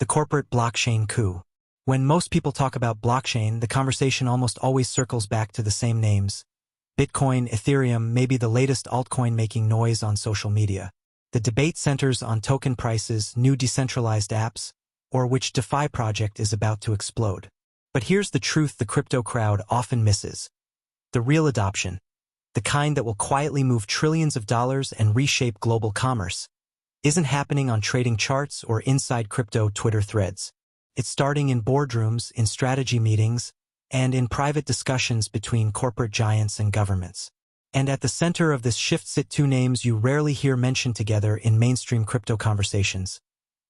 the corporate blockchain coup. When most people talk about blockchain, the conversation almost always circles back to the same names. Bitcoin, Ethereum, maybe the latest altcoin making noise on social media. The debate centers on token prices, new decentralized apps, or which DeFi project is about to explode. But here's the truth the crypto crowd often misses. The real adoption. The kind that will quietly move trillions of dollars and reshape global commerce, isn't happening on trading charts or inside crypto Twitter threads. It's starting in boardrooms, in strategy meetings, and in private discussions between corporate giants and governments. And at the center of this shift sit two names you rarely hear mentioned together in mainstream crypto conversations: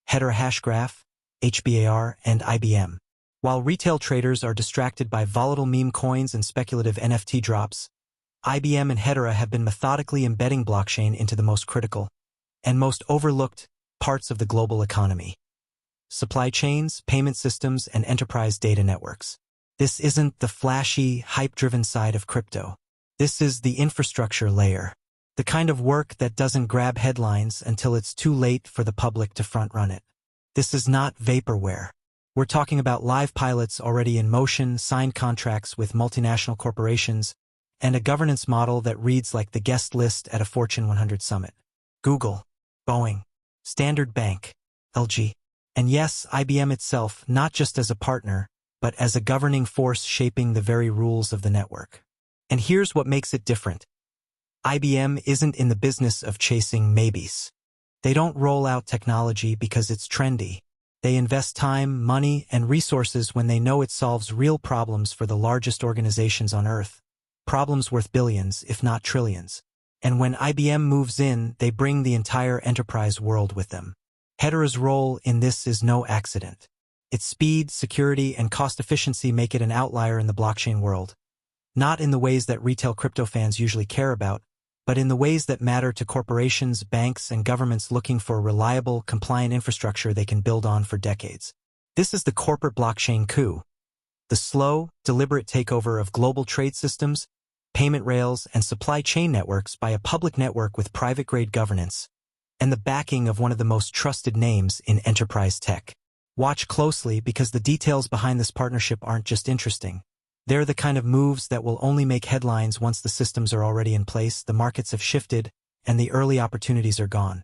Hedera Hashgraph, HBAR, and IBM. While retail traders are distracted by volatile meme coins and speculative NFT drops, IBM and Hedera have been methodically embedding blockchain into the most critical and most overlooked parts of the global economy: supply chains, payment systems, and enterprise data networks. This isn't the flashy, hype-driven side of crypto. This is the infrastructure layer, the kind of work that doesn't grab headlines until it's too late for the public to front-run it. This is not vaporware. We're talking about live pilots already in motion, signed contracts with multinational corporations, and a governance model that reads like the guest list at a Fortune 100 summit. Google, Boeing, Standard Bank, LG, and yes, IBM itself, not just as a partner, but as a governing force shaping the very rules of the network. And here's what makes it different. IBM isn't in the business of chasing maybes. They don't roll out technology because it's trendy. They invest time, money, and resources when they know it solves real problems for the largest organizations on Earth. Problems worth billions, if not trillions. And when IBM moves in, they bring the entire enterprise world with them. Hedera's role in this is no accident. Its speed, security, and cost efficiency make it an outlier in the blockchain world. Not in the ways that retail crypto fans usually care about, but in the ways that matter to corporations, banks, and governments looking for reliable, compliant infrastructure they can build on for decades. This is the corporate blockchain coup. The slow, deliberate takeover of global trade systems, payment rails, and supply chain networks by a public network with private-grade governance, and the backing of one of the most trusted names in enterprise tech. Watch closely because the details behind this partnership aren't just interesting. They're the kind of moves that will only make headlines once the systems are already in place, the markets have shifted, and the early opportunities are gone.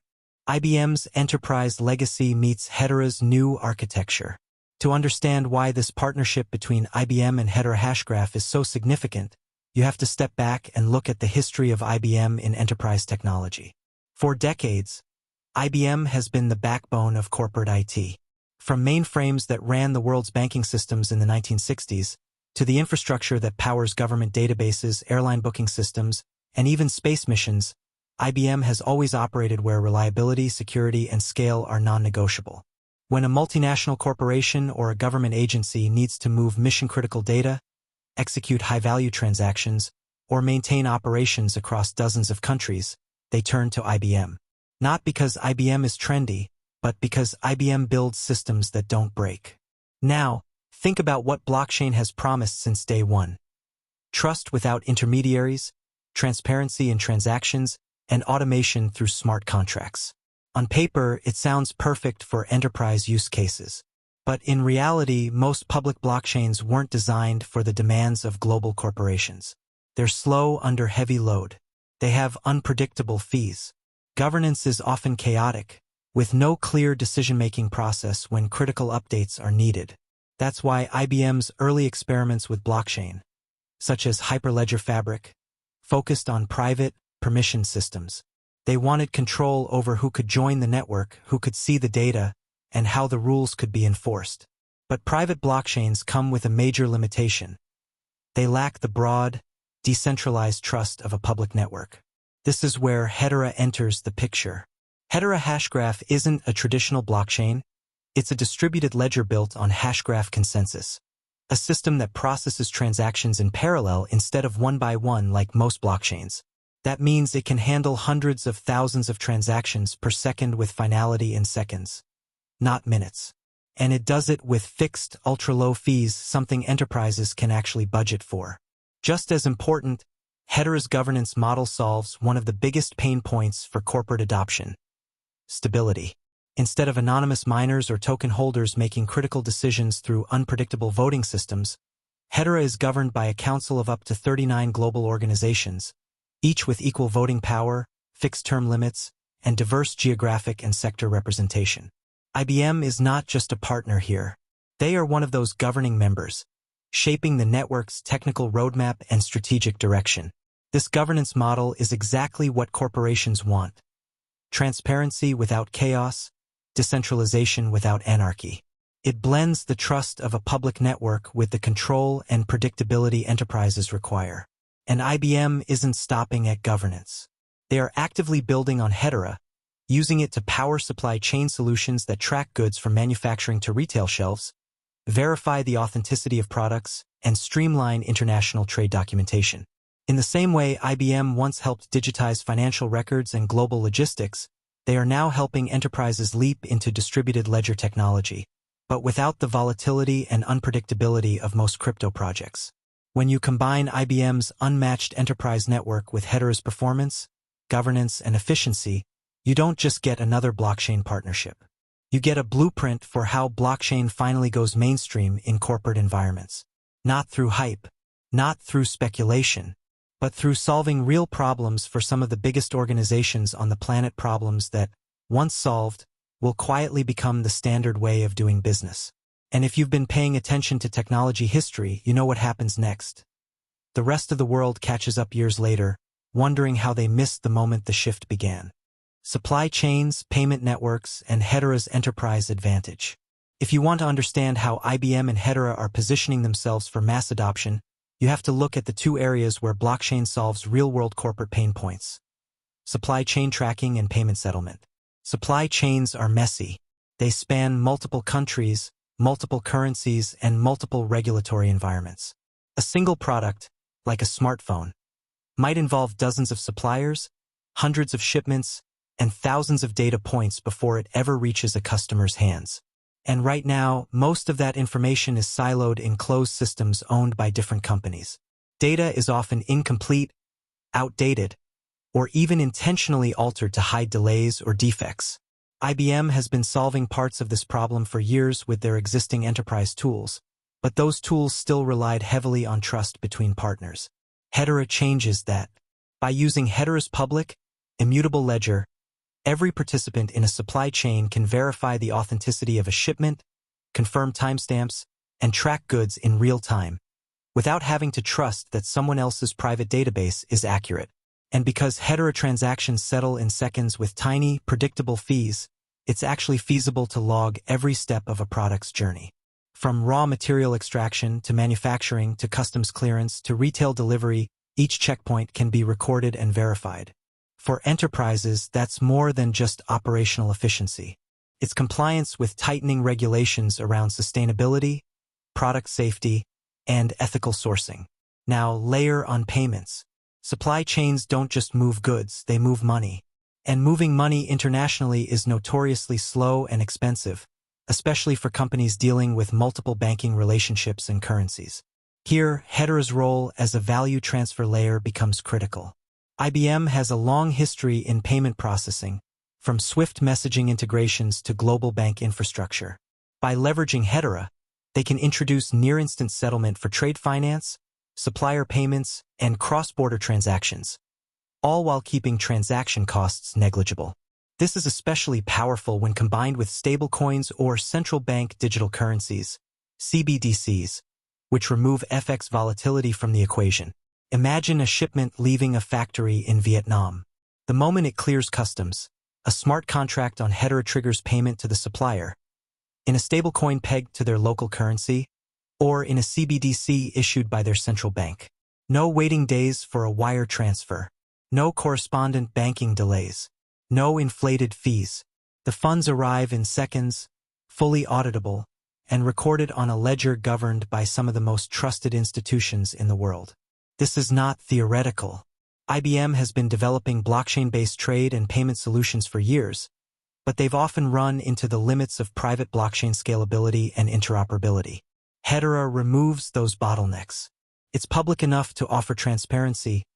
IBM's enterprise legacy meets Hedera's new architecture. To understand why this partnership between IBM and Hedera Hashgraph is so significant, you have to step back and look at the history of IBM in enterprise technology. For decades, IBM has been the backbone of corporate IT. From mainframes that ran the world's banking systems in the 1960s, to the infrastructure that powers government databases, airline booking systems, and even space missions, IBM has always operated where reliability, security, and scale are non-negotiable. When a multinational corporation or a government agency needs to move mission-critical data, execute high-value transactions, or maintain operations across dozens of countries, they turn to IBM. Not because IBM is trendy, but because IBM builds systems that don't break. Now, think about what blockchain has promised since day one. Trust without intermediaries, transparency in transactions, and automation through smart contracts. On paper, it sounds perfect for enterprise use cases. But in reality, most public blockchains weren't designed for the demands of global corporations. They're slow under heavy load. They have unpredictable fees. Governance is often chaotic, with no clear decision-making process when critical updates are needed. That's why IBM's early experiments with blockchain, such as Hyperledger Fabric, focused on private, permission systems. They wanted control over who could join the network, who could see the data, and how the rules could be enforced. But private blockchains come with a major limitation. They lack the broad, decentralized trust of a public network. This is where Hedera enters the picture. Hedera Hashgraph isn't a traditional blockchain. It's a distributed ledger built on Hashgraph Consensus, a system that processes transactions in parallel instead of one by one like most blockchains. That means it can handle hundreds of thousands of transactions per second with finality in seconds, not minutes. And it does it with fixed, ultra-low fees, something enterprises can actually budget for. Just as important, Hedera's governance model solves one of the biggest pain points for corporate adoption: stability. Instead of anonymous miners or token holders making critical decisions through unpredictable voting systems, Hedera is governed by a council of up to 39 global organizations, each with equal voting power, fixed term limits, and diverse geographic and sector representation. IBM is not just a partner here. They are one of those governing members, shaping the network's technical roadmap and strategic direction. This governance model is exactly what corporations want: transparency without chaos, decentralization without anarchy. It blends the trust of a public network with the control and predictability enterprises require. And IBM isn't stopping at governance. They are actively building on Hedera, using it to power supply chain solutions that track goods from manufacturing to retail shelves, verify the authenticity of products, and streamline international trade documentation. In the same way IBM once helped digitize financial records and global logistics, they are now helping enterprises leap into distributed ledger technology, but without the volatility and unpredictability of most crypto projects. When you combine IBM's unmatched enterprise network with Hedera's performance, governance, and efficiency, you don't just get another blockchain partnership. You get a blueprint for how blockchain finally goes mainstream in corporate environments. Not through hype, not through speculation, but through solving real problems for some of the biggest organizations on the planet, problems that, once solved, will quietly become the standard way of doing business. And if you've been paying attention to technology history, you know what happens next. The rest of the world catches up years later, wondering how they missed the moment the shift began. Supply chains, payment networks, and Hedera's enterprise advantage. If you want to understand how IBM and Hedera are positioning themselves for mass adoption, you have to look at the two areas where blockchain solves real-world corporate pain points: supply chain tracking and payment settlement. Supply chains are messy. They span multiple countries, multiple currencies, and multiple regulatory environments. A single product, like a smartphone, might involve dozens of suppliers, hundreds of shipments, and thousands of data points before it ever reaches a customer's hands. And right now, most of that information is siloed in closed systems owned by different companies. Data is often incomplete, outdated, or even intentionally altered to hide delays or defects. IBM has been solving parts of this problem for years with their existing enterprise tools, but those tools still relied heavily on trust between partners. Hedera changes that. By using Hedera's public, immutable ledger, every participant in a supply chain can verify the authenticity of a shipment, confirm timestamps, and track goods in real time, without having to trust that someone else's private database is accurate. And because Hedera transactions settle in seconds with tiny, predictable fees, it's actually feasible to log every step of a product's journey. From raw material extraction to manufacturing to customs clearance to retail delivery, each checkpoint can be recorded and verified. For enterprises, that's more than just operational efficiency. It's compliance with tightening regulations around sustainability, product safety, and ethical sourcing. Now, layer on payments. Supply chains don't just move goods, they move money. And moving money internationally is notoriously slow and expensive, especially for companies dealing with multiple banking relationships and currencies. Here, Hedera's role as a value transfer layer becomes critical. IBM has a long history in payment processing, from swift messaging integrations to global bank infrastructure. By leveraging Hedera, they can introduce near-instant settlement for trade finance, supplier payments, and cross-border transactions, all while keeping transaction costs negligible. This is especially powerful when combined with stablecoins or central bank digital currencies, CBDCs, which remove FX volatility from the equation. Imagine a shipment leaving a factory in Vietnam. The moment it clears customs, a smart contract on Hedera triggers payment to the supplier, in a stablecoin pegged to their local currency, or in a CBDC issued by their central bank. No waiting days for a wire transfer. No correspondent banking delays. No inflated fees. The funds arrive in seconds, fully auditable, and recorded on a ledger governed by some of the most trusted institutions in the world. This is not theoretical. IBM has been developing blockchain-based trade and payment solutions for years, but they've often run into the limits of private blockchain scalability and interoperability. Hedera removes those bottlenecks. It's public enough to offer transparency,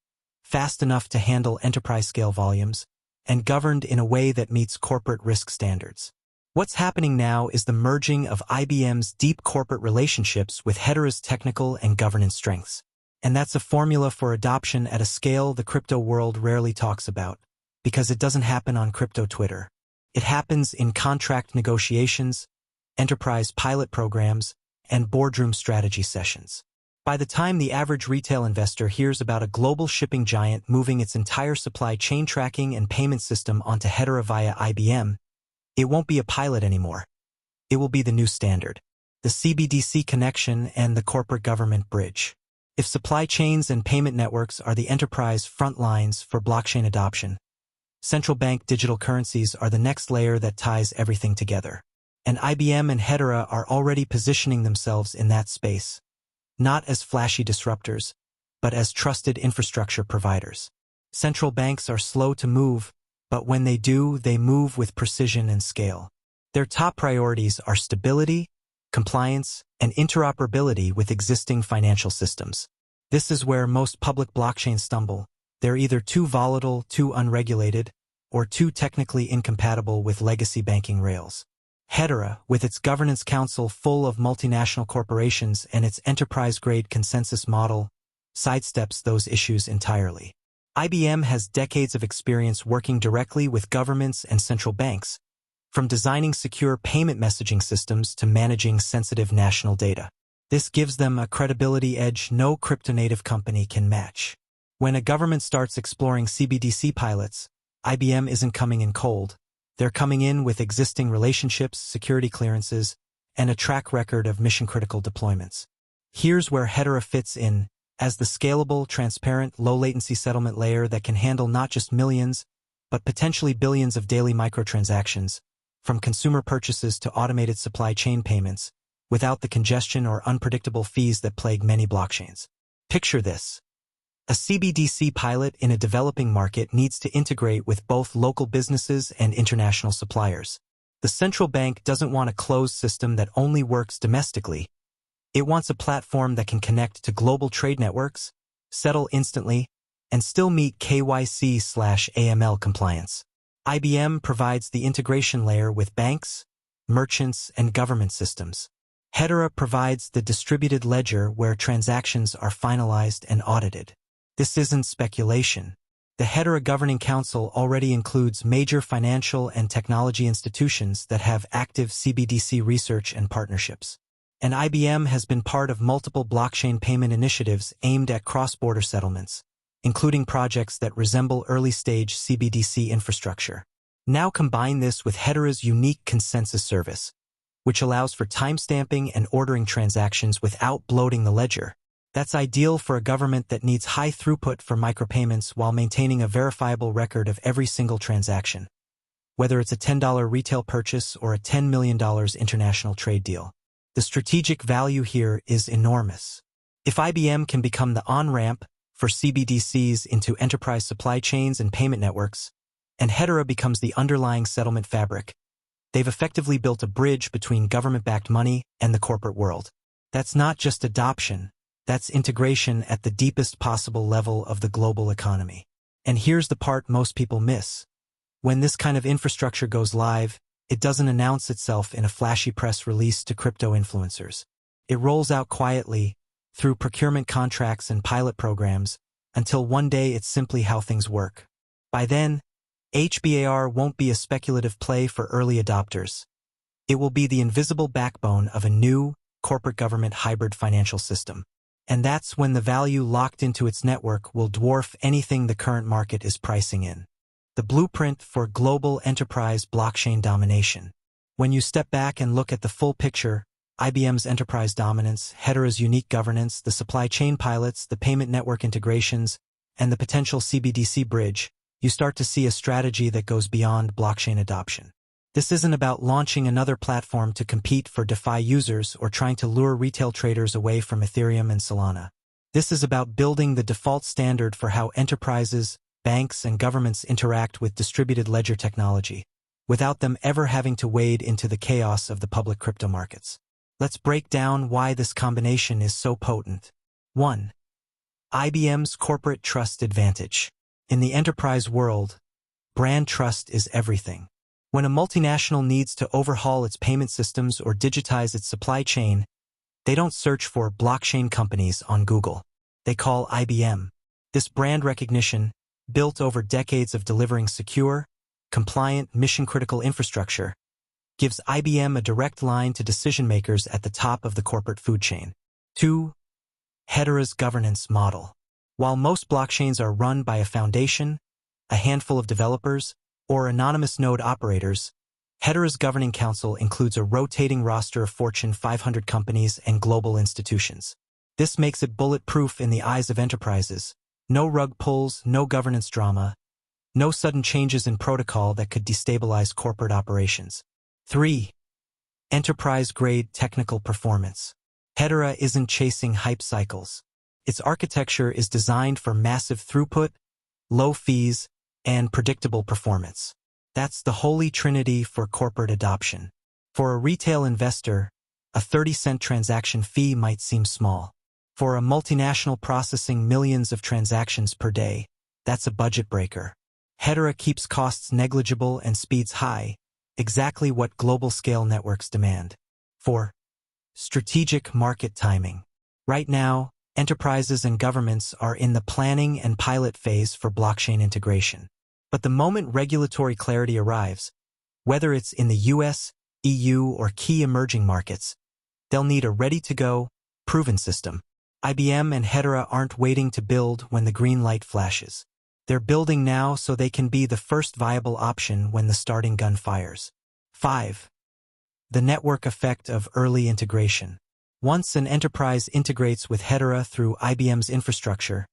fast enough to handle enterprise-scale volumes, and governed in a way that meets corporate risk standards. What's happening now is the merging of IBM's deep corporate relationships with Hedera's technical and governance strengths. And that's a formula for adoption at a scale the crypto world rarely talks about, because it doesn't happen on crypto Twitter. It happens in contract negotiations, enterprise pilot programs, and boardroom strategy sessions. By the time the average retail investor hears about a global shipping giant moving its entire supply chain tracking and payment system onto Hedera via IBM, it won't be a pilot anymore. It will be the new standard, the CBDC connection and the corporate government bridge. If supply chains and payment networks are the enterprise front lines for blockchain adoption, central bank digital currencies are the next layer that ties everything together. And IBM and Hedera are already positioning themselves in that space, not as flashy disruptors, but as trusted infrastructure providers. Central banks are slow to move, but when they do, they move with precision and scale. Their top priorities are stability, compliance, and interoperability with existing financial systems. This is where most public blockchains stumble. They're either too volatile, too unregulated, or too technically incompatible with legacy banking rails. Hedera, with its governance council full of multinational corporations and its enterprise-grade consensus model, sidesteps those issues entirely. IBM has decades of experience working directly with governments and central banks, from designing secure payment messaging systems to managing sensitive national data. This gives them a credibility edge no crypto-native company can match. When a government starts exploring CBDC pilots, IBM isn't coming in cold. They're coming in with existing relationships, security clearances, and a track record of mission-critical deployments. Here's where Hedera fits in, as the scalable, transparent, low-latency settlement layer that can handle not just millions, but potentially billions of daily microtransactions, from consumer purchases to automated supply chain payments, without the congestion or unpredictable fees that plague many blockchains. Picture this. A CBDC pilot in a developing market needs to integrate with both local businesses and international suppliers. The central bank doesn't want a closed system that only works domestically. It wants a platform that can connect to global trade networks, settle instantly, and still meet KYC/AML compliance. IBM provides the integration layer with banks, merchants, and government systems. Hedera provides the distributed ledger where transactions are finalized and audited. This isn't speculation. The Hedera Governing Council already includes major financial and technology institutions that have active CBDC research and partnerships. And IBM has been part of multiple blockchain payment initiatives aimed at cross-border settlements, including projects that resemble early-stage CBDC infrastructure. Now combine this with Hedera's unique consensus service, which allows for timestamping and ordering transactions without bloating the ledger. That's ideal for a government that needs high throughput for micropayments while maintaining a verifiable record of every single transaction, whether it's a $10 retail purchase or a $10 million international trade deal. The strategic value here is enormous. If IBM can become the on-ramp for CBDCs into enterprise supply chains and payment networks, and Hedera becomes the underlying settlement fabric, they've effectively built a bridge between government-backed money and the corporate world. That's not just adoption, that's integration at the deepest possible level of the global economy. And here's the part most people miss. When this kind of infrastructure goes live, it doesn't announce itself in a flashy press release to crypto influencers. It rolls out quietly, through procurement contracts and pilot programs, until one day it's simply how things work. By then, HBAR won't be a speculative play for early adopters. It will be the invisible backbone of a new, corporate government hybrid financial system. And that's when the value locked into its network will dwarf anything the current market is pricing in. The blueprint for global enterprise blockchain domination. When you step back and look at the full picture, IBM's enterprise dominance, Hedera's unique governance, the supply chain pilots, the payment network integrations, and the potential CBDC bridge, you start to see a strategy that goes beyond blockchain adoption. This isn't about launching another platform to compete for DeFi users or trying to lure retail traders away from Ethereum and Solana. This is about building the default standard for how enterprises, banks, and governments interact with distributed ledger technology, without them ever having to wade into the chaos of the public crypto markets. Let's break down why this combination is so potent. 1. IBM's corporate trust advantage. In the enterprise world, brand trust is everything. When a multinational needs to overhaul its payment systems or digitize its supply chain, they don't search for blockchain companies on Google. They call IBM. This brand recognition, built over decades of delivering secure, compliant, mission-critical infrastructure, gives IBM a direct line to decision-makers at the top of the corporate food chain. 2. Hedera's governance model. While most blockchains are run by a foundation, a handful of developers, or anonymous node operators, Hedera's Governing Council includes a rotating roster of Fortune 500 companies and global institutions. This makes it bulletproof in the eyes of enterprises. No rug pulls, no governance drama, no sudden changes in protocol that could destabilize corporate operations. 3. Enterprise-grade technical performance. Hedera isn't chasing hype cycles. Its architecture is designed for massive throughput, low fees, and predictable performance. That's the holy trinity for corporate adoption. For a retail investor, a 30-cent transaction fee might seem small. For a multinational processing millions of transactions per day, that's a budget breaker. Hedera keeps costs negligible and speeds high, exactly what global-scale networks demand. 4. Strategic market timing. Right now, enterprises and governments are in the planning and pilot phase for blockchain integration. But the moment regulatory clarity arrives, whether it's in the US, EU, or key emerging markets, they'll need a ready-to-go, proven system. IBM and Hedera aren't waiting to build when the green light flashes. They're building now so they can be the first viable option when the starting gun fires. 5. The network effect of early integration. Once an enterprise integrates with Hedera through IBM's infrastructure,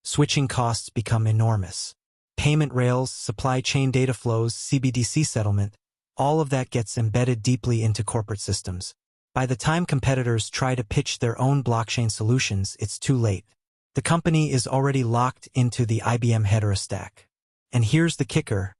switching costs become enormous. Payment rails, supply chain data flows, CBDC settlement, all of that gets embedded deeply into corporate systems. By the time competitors try to pitch their own blockchain solutions, it's too late. The company is already locked into the IBM Hedera stack. And here's the kicker.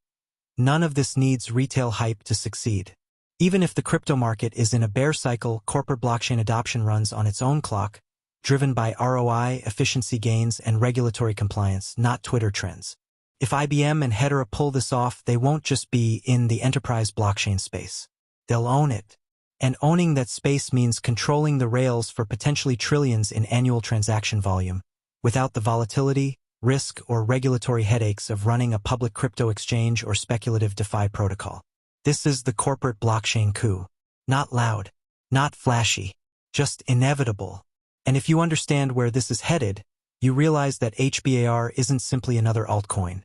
None of this needs retail hype to succeed. Even if the crypto market is in a bear cycle, corporate blockchain adoption runs on its own clock, driven by ROI, efficiency gains, and regulatory compliance, not Twitter trends. If IBM and Hedera pull this off, they won't just be in the enterprise blockchain space. They'll own it. And owning that space means controlling the rails for potentially trillions in annual transaction volume, without the volatility, risk, or regulatory headaches of running a public crypto exchange or speculative DeFi protocol. This is the corporate blockchain coup. Not loud, not flashy, just inevitable. And if you understand where this is headed, you realize that HBAR isn't simply another altcoin.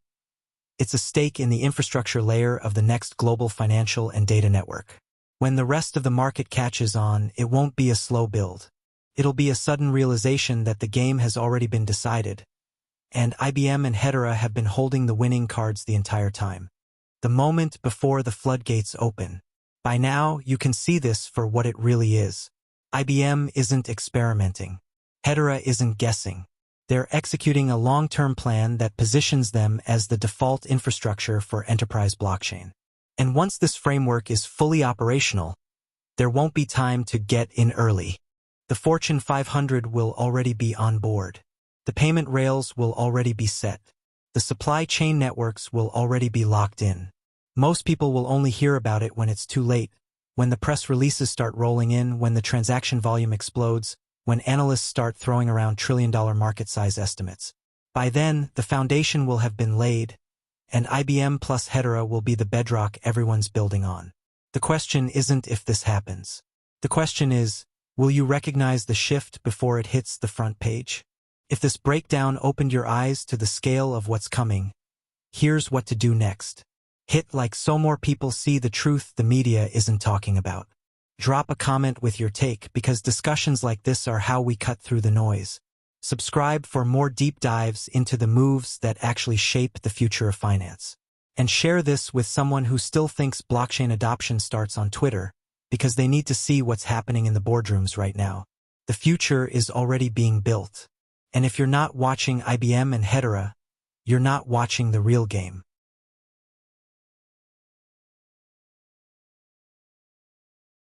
It's a stake in the infrastructure layer of the next global financial and data network. When the rest of the market catches on, it won't be a slow build. It'll be a sudden realization that the game has already been decided, and IBM and Hedera have been holding the winning cards the entire time. The moment before the floodgates open. By now, you can see this for what it really is. IBM isn't experimenting. Hedera isn't guessing. They're executing a long-term plan that positions them as the default infrastructure for enterprise blockchain. And once this framework is fully operational, there won't be time to get in early. The Fortune 500 will already be on board. The payment rails will already be set. The supply chain networks will already be locked in. Most people will only hear about it when it's too late, when the press releases start rolling in, when the transaction volume explodes, when analysts start throwing around trillion-dollar market size estimates. By then, the foundation will have been laid, and IBM plus Hedera will be the bedrock everyone's building on. The question isn't if this happens. The question is, will you recognize the shift before it hits the front page? If this breakdown opened your eyes to the scale of what's coming, here's what to do next. Hit like so more people see the truth the media isn't talking about. Drop a comment with your take, because discussions like this are how we cut through the noise. Subscribe for more deep dives into the moves that actually shape the future of finance. And share this with someone who still thinks blockchain adoption starts on Twitter, because they need to see what's happening in the boardrooms right now. The future is already being built. And if you're not watching IBM and Hedera, you're not watching the real game.